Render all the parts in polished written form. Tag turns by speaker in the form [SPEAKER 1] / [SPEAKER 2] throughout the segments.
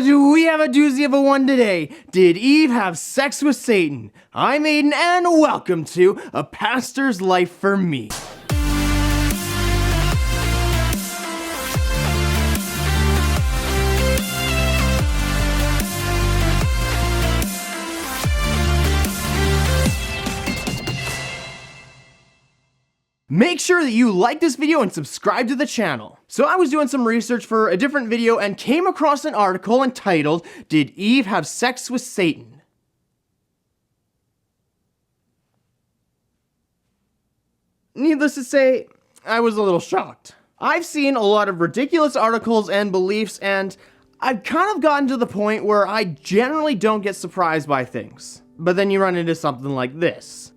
[SPEAKER 1] do we have a doozy of a one today? Did Eve have sex with Satan? I'm Aiden and welcome to A Pastor's Life for Me. Make sure that you like this video and subscribe to the channel. So I was doing some research for a different video and came across an article entitled, Did Eve Have Sex with Satan? Needless to say, I was a little shocked. I've seen a lot of ridiculous articles and beliefs, and I've kind of gotten to the point where I generally don't get surprised by things. But then you run into something like this.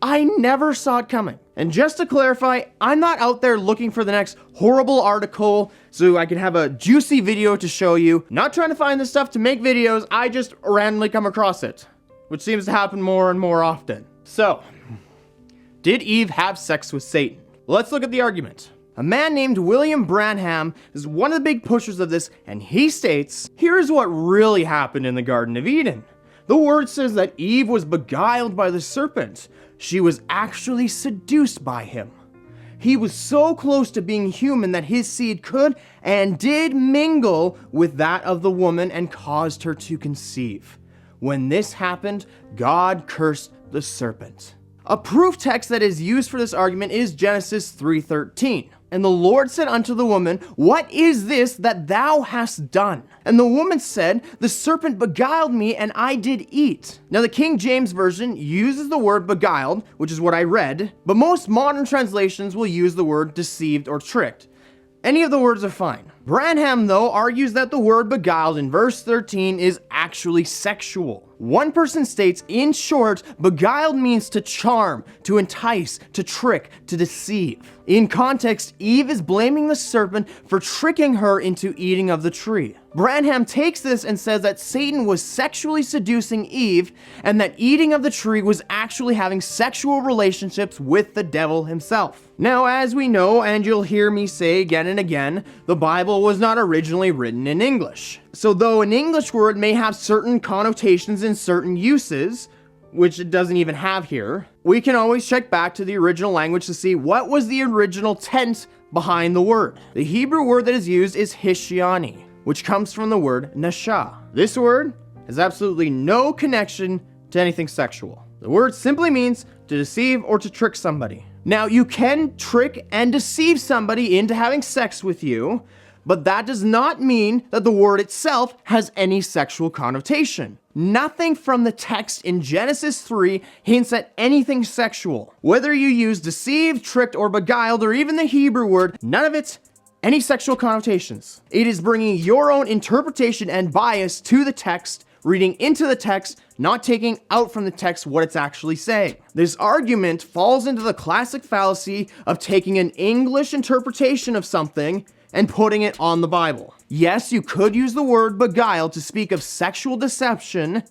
[SPEAKER 1] I never saw it coming. And just to clarify, I'm not out there looking for the next horrible article so I can have a juicy video to show you. Not trying to find this stuff to make videos, I just randomly come across it, which seems to happen more and more often. So, did Eve have sex with Satan? Let's look at the argument. A man named William Branham is one of the big pushers of this, and he states, here's what really happened in the Garden of Eden. The word says that Eve was beguiled by the serpent. She was actually seduced by him. He was so close to being human that his seed could and did mingle with that of the woman and caused her to conceive. When this happened, God cursed the serpent. A proof text that is used for this argument is Genesis 3:13. And the Lord said unto the woman, What is this that thou hast done? And the woman said, The serpent beguiled me, and I did eat. Now the King James Version uses the word beguiled, which is what I read, but most modern translations will use the word deceived or tricked. Any of the words are fine. Branham, though, argues that the word beguiled in verse 13 is actually sexual. One person states, in short, beguiled means to charm, to entice, to trick, to deceive. In context, Eve is blaming the serpent for tricking her into eating of the tree. Branham takes this and says that Satan was sexually seducing Eve, and that eating of the tree was actually having sexual relationships with the devil himself. Now, as we know, and you'll hear me say again and again, the Bible was not originally written in English. So though an English word may have certain connotations and certain uses, which it doesn't even have here, we can always check back to the original language to see what was the original intent behind the word. The Hebrew word that is used is hishiani, which comes from the word nasha. This word has absolutely no connection to anything sexual. The word simply means to deceive or to trick somebody. Now, you can trick and deceive somebody into having sex with you, but that does not mean that the word itself has any sexual connotation. Nothing from the text in Genesis 3 hints at anything sexual. Whether you use deceived, tricked, or beguiled, or even the Hebrew word, none of it any sexual connotations. It is bringing your own interpretation and bias to the text, reading into the text, not taking out from the text what it's actually saying. This argument falls into the classic fallacy of taking an English interpretation of something and putting it on the Bible. Yes, you could use the word beguile to speak of sexual deception,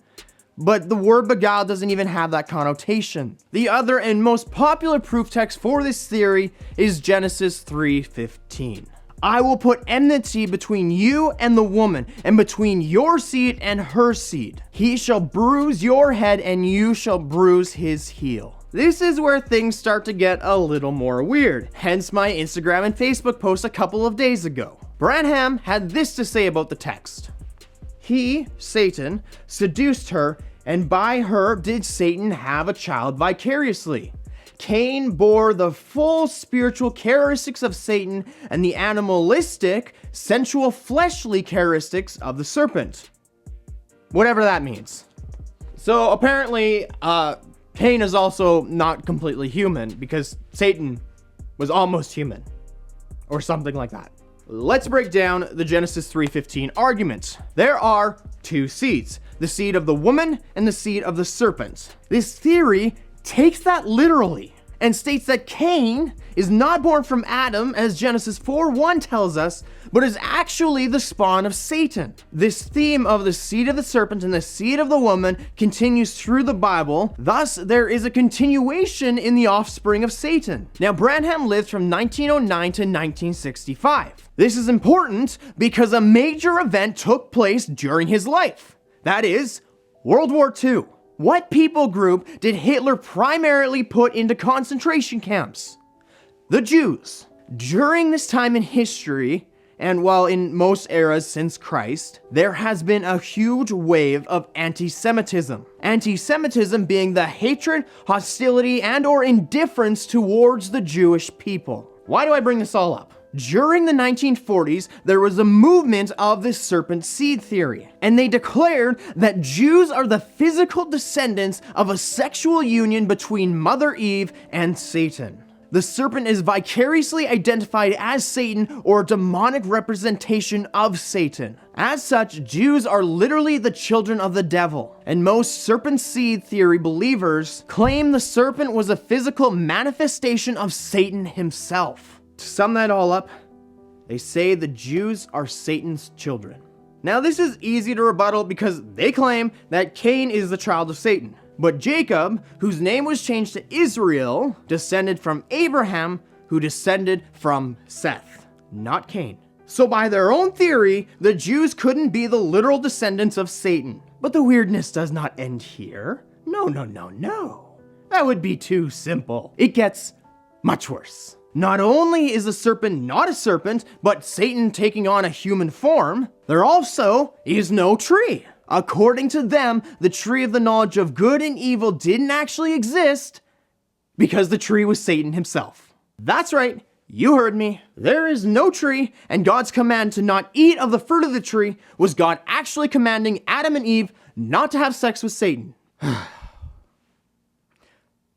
[SPEAKER 1] but the word beguile doesn't even have that connotation. The other and most popular proof text for this theory is Genesis 3:15. I will put enmity between you and the woman, and between your seed and her seed. He shall bruise your head, and you shall bruise his heel. This is where things start to get a little more weird, hence my Instagram and Facebook post a couple of days ago. Branham had this to say about the text. He, Satan, seduced her, and by her did Satan have a child vicariously. Cain bore the full spiritual characteristics of Satan and the animalistic, sensual, fleshly characteristics of the serpent. Whatever that means. So apparently, Cain is also not completely human because Satan was almost human, or something like that. Let's break down the Genesis 3:15 argument. There are two seeds, the seed of the woman and the seed of the serpent. This theory takes that literally and states that Cain is not born from Adam, as Genesis 4:1 tells us, but is actually the spawn of Satan. This theme of the seed of the serpent and the seed of the woman continues through the Bible. Thus, there is a continuation in the offspring of Satan. Now, Branham lived from 1909 to 1965. This is important because a major event took place during his life. That is, World War II. What people group did Hitler primarily put into concentration camps? The Jews. During this time in history, and while in most eras since Christ, there has been a huge wave of anti-Semitism. Anti-Semitism being the hatred, hostility, and/or indifference towards the Jewish people. Why do I bring this all up? During the 1940s, there was a movement of the serpent seed theory, and they declared that Jews are the physical descendants of a sexual union between Mother Eve and Satan. The serpent is vicariously identified as Satan or a demonic representation of Satan. As such, Jews are literally the children of the devil, and most serpent seed theory believers claim the serpent was a physical manifestation of Satan himself. To sum that all up, they say the Jews are Satan's children. Now, this is easy to rebuttal because they claim that Cain is the child of Satan. But Jacob, whose name was changed to Israel, descended from Abraham, who descended from Seth, not Cain. So by their own theory, the Jews couldn't be the literal descendants of Satan. But the weirdness does not end here. No. That would be too simple. It gets much worse. Not only is the serpent not a serpent, but Satan taking on a human form, there also is no tree. According to them, the tree of the knowledge of good and evil didn't actually exist because the tree was Satan himself. That's right, you heard me. There is no tree, and God's command to not eat of the fruit of the tree was God actually commanding Adam and Eve not to have sex with Satan.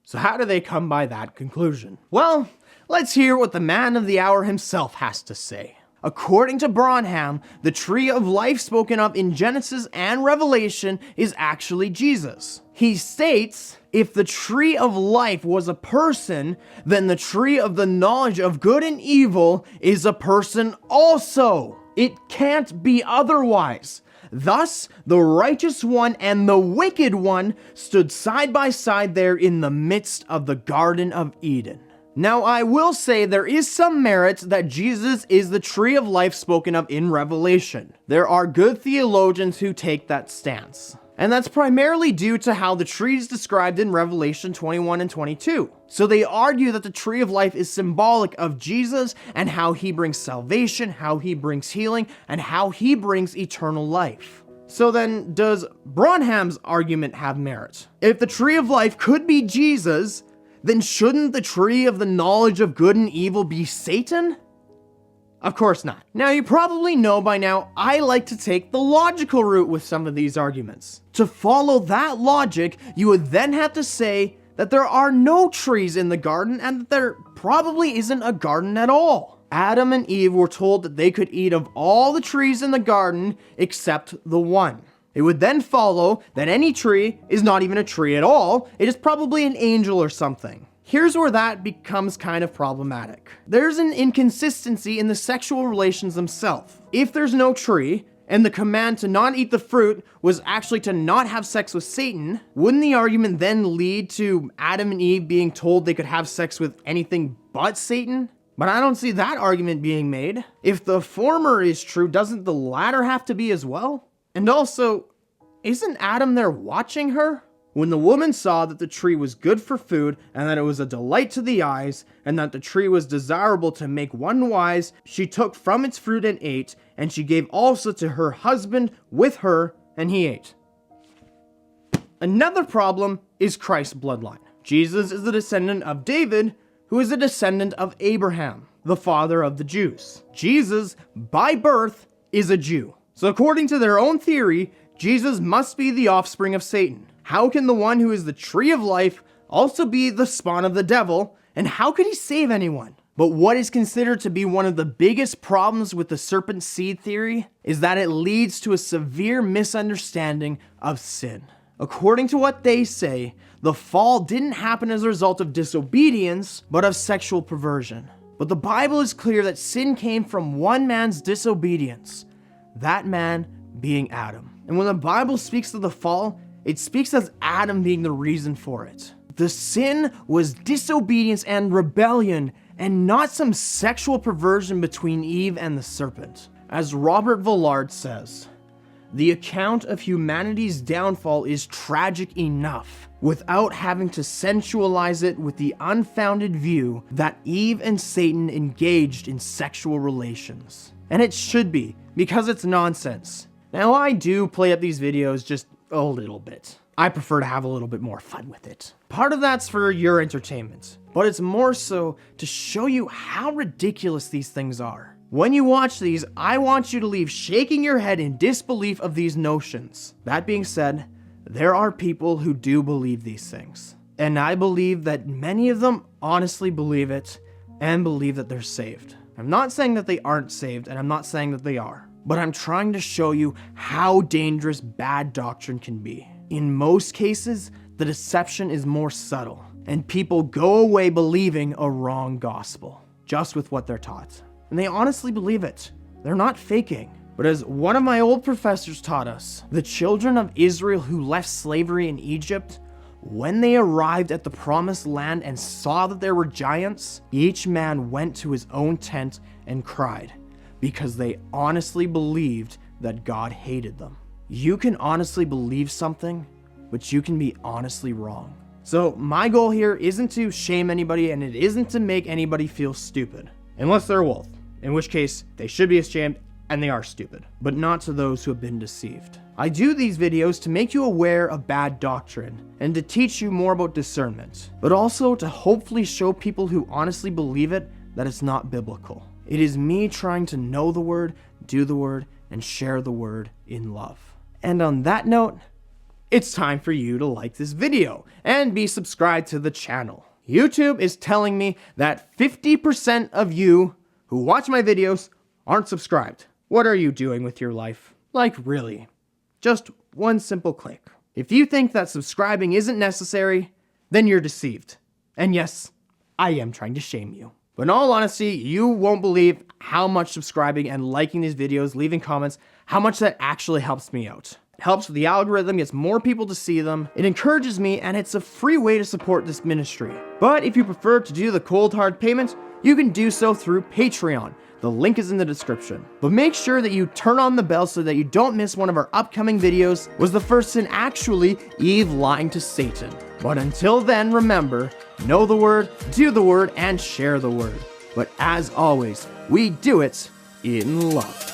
[SPEAKER 1] So how do they come by that conclusion? Well, let's hear what the man of the hour himself has to say. According to Branham, the tree of life spoken of in Genesis and Revelation is actually Jesus. He states, if the tree of life was a person, then the tree of the knowledge of good and evil is a person also. It can't be otherwise. Thus, the righteous one and the wicked one stood side by side there in the midst of the Garden of Eden. Now, I will say there is some merit that Jesus is the tree of life spoken of in Revelation. There are good theologians who take that stance. And that's primarily due to how the tree is described in Revelation 21 and 22. So they argue that the tree of life is symbolic of Jesus and how he brings salvation, how he brings healing, and how he brings eternal life. So then, does Branham's argument have merit? If the tree of life could be Jesus, then shouldn't the tree of the knowledge of good and evil be Satan? Of course not. Now, you probably know by now, I like to take the logical route with some of these arguments. To follow that logic, you would then have to say that there are no trees in the garden and that there probably isn't a garden at all. Adam and Eve were told that they could eat of all the trees in the garden except the one. It would then follow that any tree is not even a tree at all, it is probably an angel or something. Here's where that becomes kind of problematic. There's an inconsistency in the sexual relations themselves. If there's no tree, and the command to not eat the fruit was actually to not have sex with Satan, wouldn't the argument then lead to Adam and Eve being told they could have sex with anything but Satan? But I don't see that argument being made. If the former is true, doesn't the latter have to be as well? And also, isn't Adam there watching her? When the woman saw that the tree was good for food, and that it was a delight to the eyes, and that the tree was desirable to make one wise, she took from its fruit and ate, and she gave also to her husband with her, and he ate. Another problem is Christ's bloodline. Jesus is the descendant of David, who is a descendant of Abraham, the father of the Jews. Jesus, by birth, is a Jew. So according to their own theory, Jesus must be the offspring of Satan. How can the one who is the tree of life also be the spawn of the devil, and how could he save anyone? But what is considered to be one of the biggest problems with the serpent seed theory is that it leads to a severe misunderstanding of sin. According to what they say, the fall didn't happen as a result of disobedience, but of sexual perversion. But the Bible is clear that sin came from one man's disobedience, that man being Adam. And when the Bible speaks of the fall, it speaks as Adam being the reason for it. The sin was disobedience and rebellion, and not some sexual perversion between Eve and the serpent. As Robert Villard says, the account of humanity's downfall is tragic enough without having to sensualize it with the unfounded view that Eve and Satan engaged in sexual relations. And it should be, because it's nonsense. Now, I do play up these videos just a little bit. I prefer to have a little bit more fun with it. Part of that's for your entertainment, but it's more so to show you how ridiculous these things are. When you watch these, I want you to leave shaking your head in disbelief of these notions. That being said, there are people who do believe these things. And I believe that many of them honestly believe it and believe that they're saved. I'm not saying that they aren't saved, and I'm not saying that they are. But I'm trying to show you how dangerous bad doctrine can be. In most cases, the deception is more subtle, and people go away believing a wrong gospel, just with what they're taught. And they honestly believe it. They're not faking. But as one of my old professors taught us, the children of Israel who left slavery in Egypt, when they arrived at the promised land and saw that there were giants, each man went to his own tent and cried, because they honestly believed that God hated them. You can honestly believe something, but you can be honestly wrong. So my goal here isn't to shame anybody, and it isn't to make anybody feel stupid. Unless they're a wolf, in which case they should be ashamed and they are stupid, but not to those who have been deceived. I do these videos to make you aware of bad doctrine and to teach you more about discernment, but also to hopefully show people who honestly believe it that it's not biblical. It is me trying to know the word, do the word, and share the word in love. And on that note, it's time for you to like this video and be subscribed to the channel. YouTube is telling me that 50% of you who watch my videos aren't subscribed. What are you doing with your life? Like, really? Just one simple click. If you think that subscribing isn't necessary, then you're deceived. And yes, I am trying to shame you. But in all honesty, you won't believe how much subscribing and liking these videos, leaving comments, how much that actually helps me out. It helps with the algorithm, gets more people to see them, it encourages me, and it's a free way to support this ministry. But if you prefer to do the cold hard payment, you can do so through Patreon. The link is in the description. But make sure that you turn on the bell so that you don't miss one of our upcoming videos. Was the first sin actually Eve lying to Satan? But until then, remember, know the word, do the word, and share the word. But as always, we do it in love.